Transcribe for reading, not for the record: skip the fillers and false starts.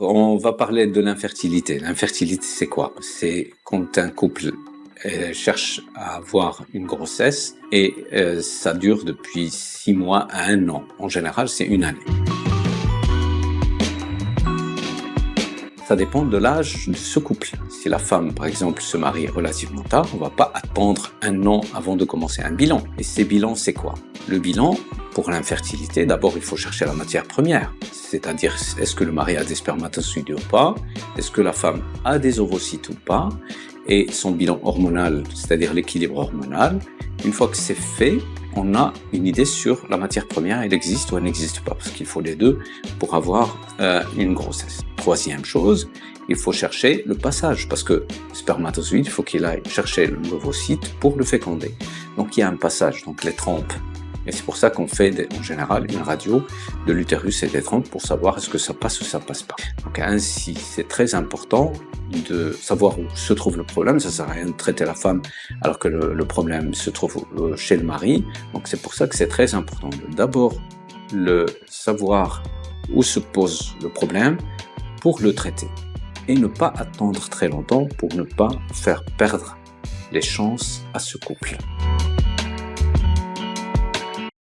On va parler de l'infertilité. L'infertilité, c'est quoi? C'est quand un couple cherche à avoir une grossesse et ça dure depuis 6 mois à 1 an. En général, c'est 1 année. Ça dépend de l'âge de ce couple. Si la femme, par exemple, se marie relativement tard, on ne va pas attendre 1 an avant de commencer un bilan. Et ces bilans, c'est quoi? Le bilan, pour l'infertilité, d'abord, il faut chercher la matière première. C'est-à-dire, est-ce que le mari a des spermatozoïdes ou pas? Est-ce que la femme a des ovocytes ou pas? Et son bilan hormonal, c'est-à-dire l'équilibre hormonal. Une fois que c'est fait, on a une idée sur la matière première, elle existe ou elle n'existe pas, parce qu'il faut les deux pour avoir une grossesse. Troisième chose, il faut chercher le passage, parce que le spermatozoïde, il faut qu'il aille chercher l'ovocyte pour le féconder. Donc il y a un passage, donc les trompes. Et c'est pour ça qu'on fait en général une radio de l'utérus et des trompes pour savoir est-ce que ça passe ou ça passe pas. Donc ainsi, c'est très important de savoir où se trouve le problème. Ça sert à rien de traiter la femme alors que le problème se trouve chez le mari. Donc c'est pour ça que c'est très important de d'abord le savoir où se pose le problème pour le traiter et ne pas attendre très longtemps pour ne pas faire perdre les chances à ce couple.